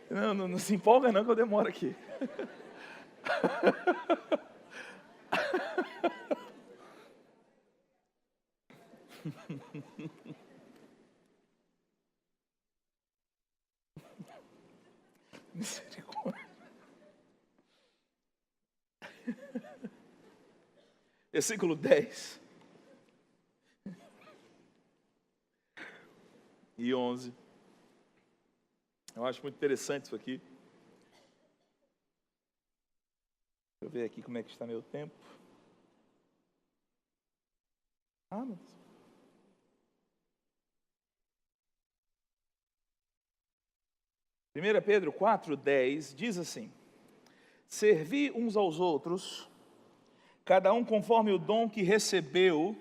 Não se empolga não que eu demoro aqui. Misericórdia. Versículo 10 e 11. Eu acho muito interessante isso aqui. Deixa eu ver aqui como é que está meu tempo. Meu Deus. 1 Pedro 4,10 diz assim: servi uns aos outros, cada um conforme o dom que recebeu,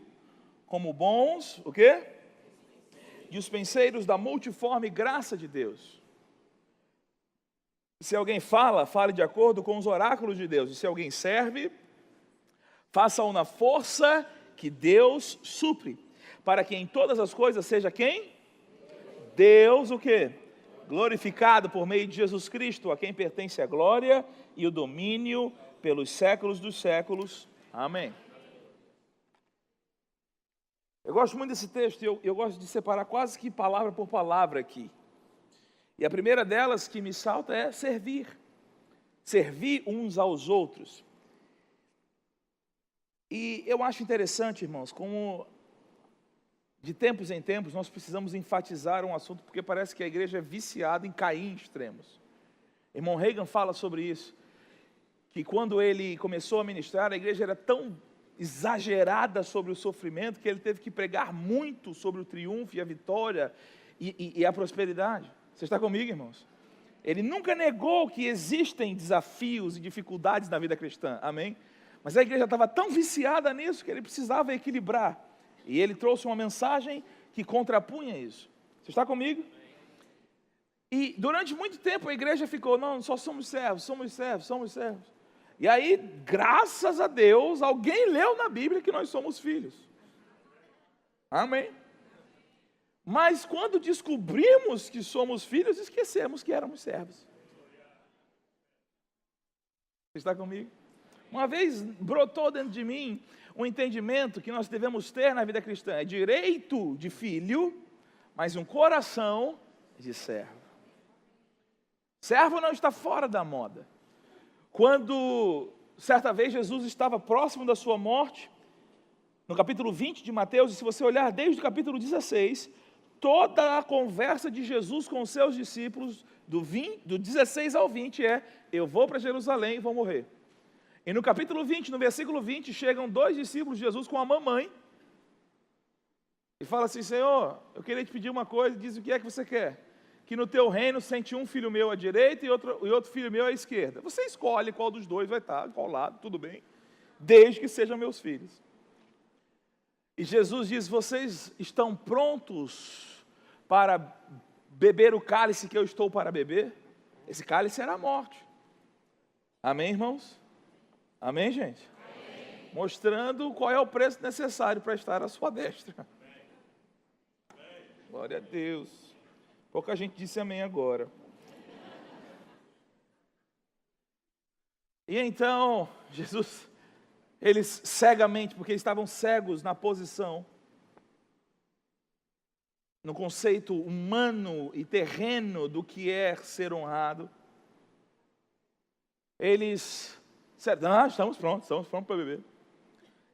como bons, o quê? Dispenseiros da multiforme graça de Deus. Se alguém fala, fale de acordo com os oráculos de Deus. E se alguém serve, faça-o na força que Deus supre, para que em todas as coisas seja quem? Deus o quê? Glorificado por meio de Jesus Cristo, a quem pertence a glória e o domínio pelos séculos dos séculos. Amém. Eu gosto muito desse texto e eu gosto de separar quase que palavra por palavra aqui. E a primeira delas que me salta é servir. Servir uns aos outros. E eu acho interessante, irmãos, como de tempos em tempos nós precisamos enfatizar um assunto, porque parece que a igreja é viciada em cair em extremos. Irmão Reagan fala sobre isso, que quando ele começou a ministrar, a igreja era tão exagerada sobre o sofrimento, que ele teve que pregar muito sobre o triunfo e a vitória e a prosperidade. Você está comigo, irmãos? Ele nunca negou que existem desafios e dificuldades na vida cristã, amém? Mas a igreja estava tão viciada nisso que ele precisava equilibrar. E ele trouxe uma mensagem que contrapunha isso. Você está comigo? E durante muito tempo a igreja ficou, não, só somos servos, somos servos, somos servos. E aí, graças a Deus, alguém leu na Bíblia que nós somos filhos. Amém? Mas quando descobrimos que somos filhos, esquecemos que éramos servos. Você está comigo? Uma vez brotou dentro de mim um entendimento que nós devemos ter na vida cristã. É direito de filho, mas um coração de servo. Servo não está fora da moda. Quando, certa vez, Jesus estava próximo da sua morte, no capítulo 20 de Mateus, e se você olhar desde o capítulo 16, toda a conversa de Jesus com os seus discípulos, do 16 ao 20, eu vou para Jerusalém e vou morrer. E no capítulo 20, no versículo 20, chegam 2 discípulos de Jesus com a mamãe, e fala assim: Senhor, eu queria te pedir uma coisa. Diz: o que é que você quer? Que no teu reino sente um filho meu à direita e outro filho meu à esquerda. Você escolhe qual dos dois vai estar, qual lado, tudo bem, desde que sejam meus filhos. E Jesus diz: vocês estão prontos para beber o cálice que eu estou para beber? Esse cálice era a morte. Amém, irmãos? Amém, gente? Amém. Mostrando qual é o preço necessário para estar à sua destra. Amém. Glória a Deus. Pouca gente disse amém agora. E então, Jesus, eles cegamente, porque estavam cegos na posição, no conceito humano e terreno do que é ser honrado, eles disseram: estamos prontos para beber.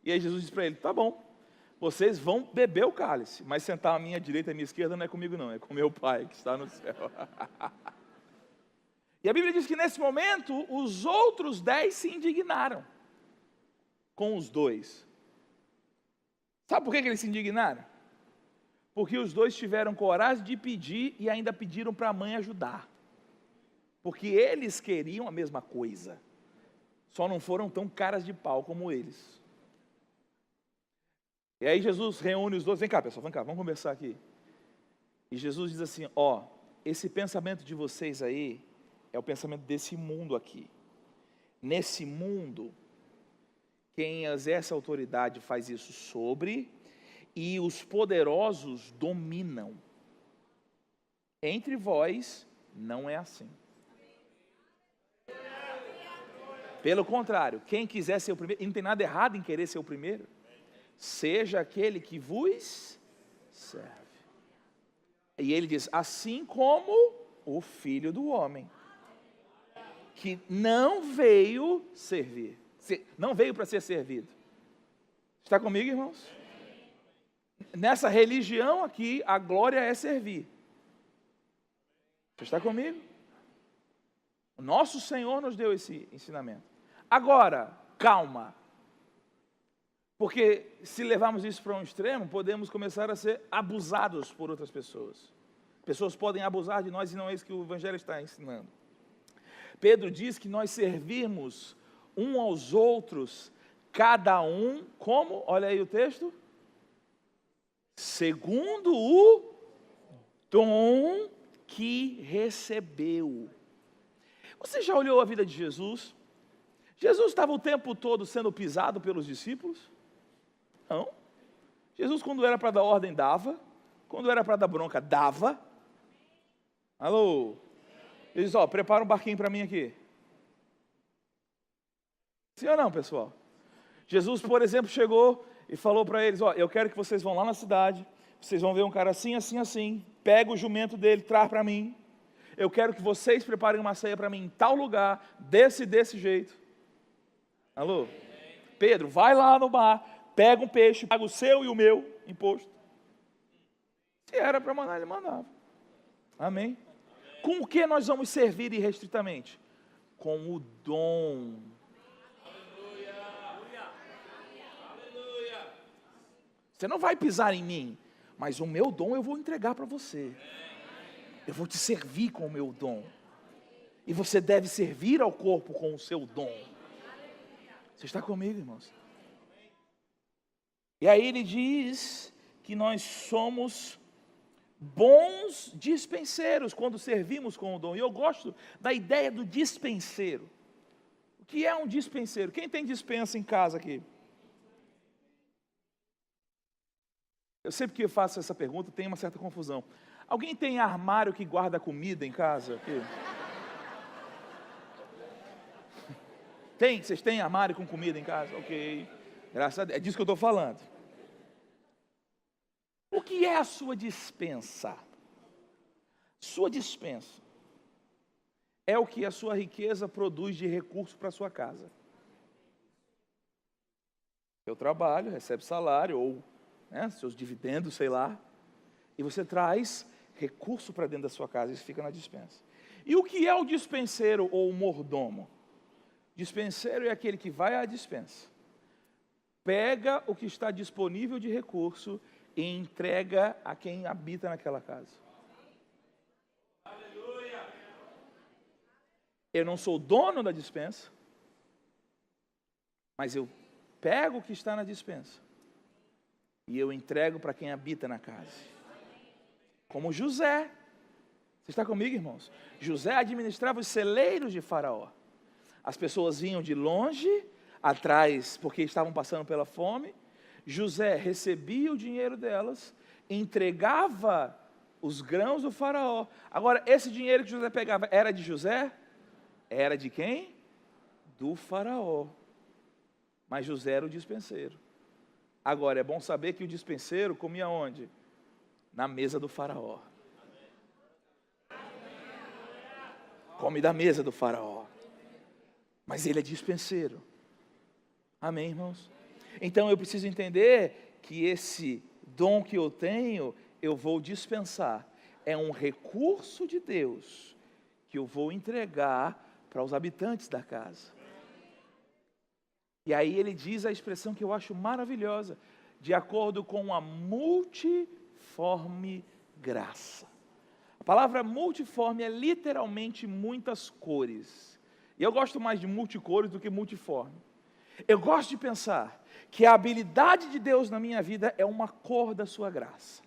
E aí Jesus disse para ele: tá bom, vocês vão beber o cálice, mas sentar à minha direita e à minha esquerda não é comigo não, é com meu Pai que está no céu. E a Bíblia diz que nesse momento, os outros 10 se indignaram com os 2. Sabe por que eles se indignaram? Porque os 2 tiveram coragem de pedir e ainda pediram para a mãe ajudar. Porque eles queriam a mesma coisa, só não foram tão caras de pau como eles. E aí Jesus reúne os 2, vem cá pessoal, vem cá, vamos conversar aqui. E Jesus diz assim: esse pensamento de vocês aí, é o pensamento desse mundo aqui. Nesse mundo, quem exerce autoridade faz isso sobre, e os poderosos dominam. Entre vós, não é assim. Pelo contrário, quem quiser ser o primeiro, e não tem nada errado em querer ser o primeiro, seja aquele que vos serve. E ele diz: assim como o Filho do Homem, que não veio servir, não veio para ser servido. Está comigo, irmãos? Nessa religião aqui, a glória é servir. Você está comigo? O nosso Senhor nos deu esse ensinamento. Agora, calma. Porque se levarmos isso para um extremo, podemos começar a ser abusados por outras pessoas. Pessoas podem abusar de nós e não é isso que o Evangelho está ensinando. Pedro diz que nós servimos um aos outros, cada um, como? Olha aí o texto. Segundo o dom que recebeu. Você já olhou a vida de Jesus? Jesus estava o tempo todo sendo pisado pelos discípulos? Não. Jesus, quando era para dar ordem, dava. Quando era para dar bronca, dava. Alô? Ele diz, prepara um barquinho para mim aqui. Sim ou não, pessoal? Jesus, por exemplo, chegou e falou para eles, eu quero que vocês vão lá na cidade, vocês vão ver um cara assim, assim, assim, pega o jumento dele, traz para mim. Eu quero que vocês preparem uma ceia para mim em tal lugar, desse jeito. Alô? Pedro, vai lá no mar, pega um peixe, paga o seu e o meu imposto. Se era para mandar, ele mandava. Amém? Com o que nós vamos servir irrestritamente? Com o dom. Você não vai pisar em mim, mas o meu dom eu vou entregar para você. Eu vou te servir com o meu dom. E você deve servir ao corpo com o seu dom. Você está comigo, irmãos? E aí ele diz que nós somos bons dispenseiros quando servimos com o dom. E eu gosto da ideia do dispenseiro. O que é um dispenseiro? Quem tem dispensa em casa aqui? Eu sempre que eu faço essa pergunta, tem uma certa confusão. Alguém tem armário que guarda comida em casa aqui? Tem? Vocês têm armário com comida em casa? Ok. Graças a Deus. É disso que eu estou falando. O que é a sua despensa? Sua despensa é o que a sua riqueza produz de recurso para a sua casa. Eu trabalho, recebe salário ou seus dividendos, sei lá, e você traz recurso para dentro da sua casa, isso fica na despensa. E o que é o dispenseiro ou o mordomo? Dispenseiro é aquele que vai à despensa, pega o que está disponível de recurso e entrega a quem habita naquela casa. Aleluia. Eu não sou dono da despensa, mas eu pego o que está na despensa e eu entrego para quem habita na casa. Como José. Você está comigo, irmãos? José administrava os celeiros de Faraó. As pessoas vinham de longe, atrás, porque estavam passando pela fome. José recebia o dinheiro delas, entregava os grãos do Faraó. Agora, esse dinheiro que José pegava era de José? Era de quem? Do Faraó. Mas José era o dispenseiro. Agora, é bom saber que o dispenseiro comia onde? Na mesa do Faraó. Come da mesa do Faraó. Mas ele é dispenseiro. Amém, irmãos? Então eu preciso entender que esse dom que eu tenho, eu vou dispensar. É um recurso de Deus que eu vou entregar para os habitantes da casa. E aí ele diz a expressão que eu acho maravilhosa, de acordo com a multiforme graça. A palavra multiforme é literalmente muitas cores. E eu gosto mais de multicores do que multiforme. Eu gosto de pensar que a habilidade de Deus na minha vida é uma cor da sua graça.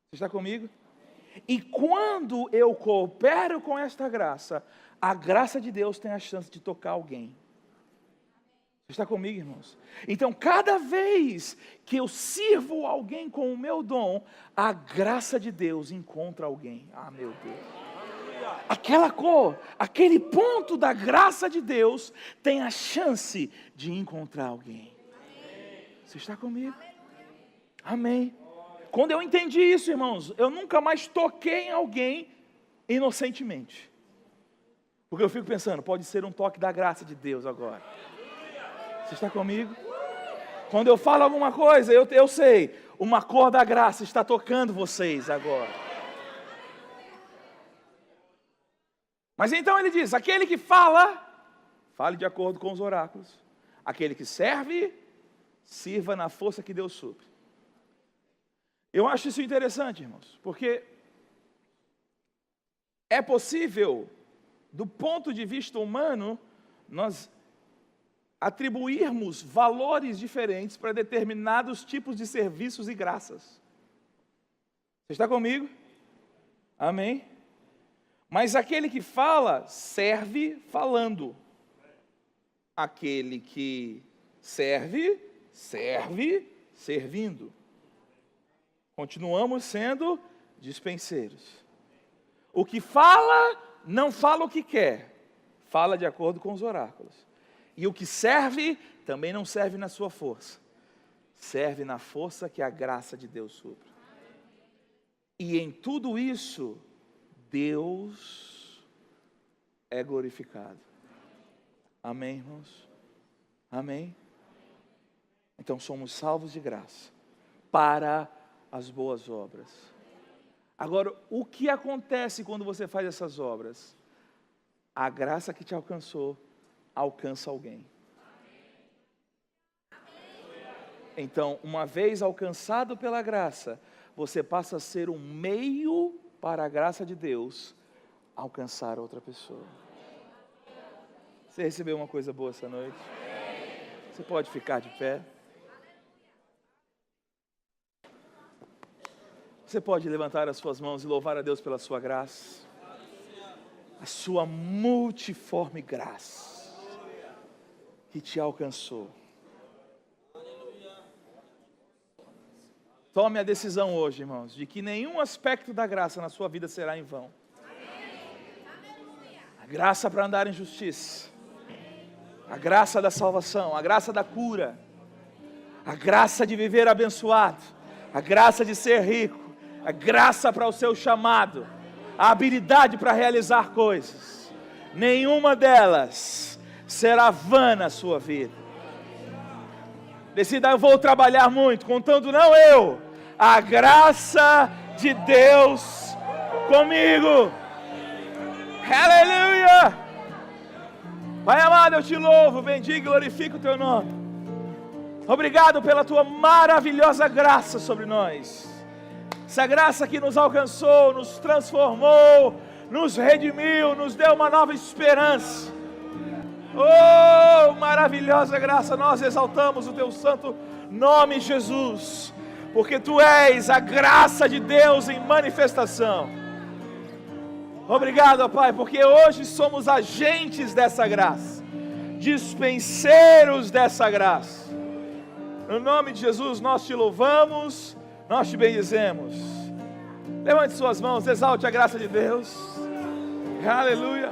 Você está comigo? E quando eu coopero com esta graça, a graça de Deus tem a chance de tocar alguém. Você está comigo, irmãos? Então, cada vez que eu sirvo alguém com o meu dom, a graça de Deus encontra alguém. Ah, meu Deus. Aquela cor, aquele ponto da graça de Deus tem a chance de encontrar alguém. Você está comigo? Amém. Quando eu entendi isso, irmãos, eu nunca mais toquei em alguém inocentemente. Porque eu fico pensando, pode ser um toque da graça de Deus agora. Você está comigo? Quando eu falo alguma coisa, eu sei, uma cor da graça está tocando vocês agora. Mas então ele diz, aquele que fala, fale de acordo com os oráculos. Aquele que serve, sirva na força que Deus supre. Eu acho isso interessante, irmãos, porque é possível, do ponto de vista humano, nós atribuirmos valores diferentes para determinados tipos de serviços e graças. Você está comigo? Amém? Mas aquele que fala, serve falando. Aquele que serve, serve servindo. Continuamos sendo dispenseiros. O que fala, não fala o que quer, fala de acordo com os oráculos. E o que serve, também não serve na sua força, serve na força que a graça de Deus supre. E em tudo isso, Deus é glorificado. Amém, irmãos? Amém? Então somos salvos de graça para as boas obras. Agora, o que acontece quando você faz essas obras? A graça que te alcançou, alcança alguém. Então, uma vez alcançado pela graça, você passa a ser um meio para a graça de Deus alcançar outra pessoa. Você recebeu uma coisa boa essa noite? Você pode ficar de pé. Você pode levantar as suas mãos e louvar a Deus pela sua graça. A sua multiforme graça que te alcançou. Tome a decisão hoje, irmãos, de que nenhum aspecto da graça na sua vida será em vão. A graça para andar em justiça, a graça da salvação, a graça da cura, a graça de viver abençoado, a graça de ser rico, a graça para o seu chamado, a habilidade para realizar coisas. Nenhuma delas será vã na sua vida. Decida, eu vou trabalhar muito, contando não eu, a graça de Deus comigo. Aleluia! Pai amado, eu te louvo, bendigo e glorifico o teu nome. Obrigado pela tua maravilhosa graça sobre nós. Essa graça que nos alcançou, nos transformou, nos redimiu, nos deu uma nova esperança. Oh, maravilhosa graça, nós exaltamos o teu santo nome, Jesus, porque tu és a graça de Deus em manifestação. Obrigado, Pai, porque hoje somos agentes dessa graça, dispenseiros dessa graça. No nome de Jesus nós te louvamos, nós te bendizemos. Levante suas mãos, exalte a graça de Deus. Aleluia.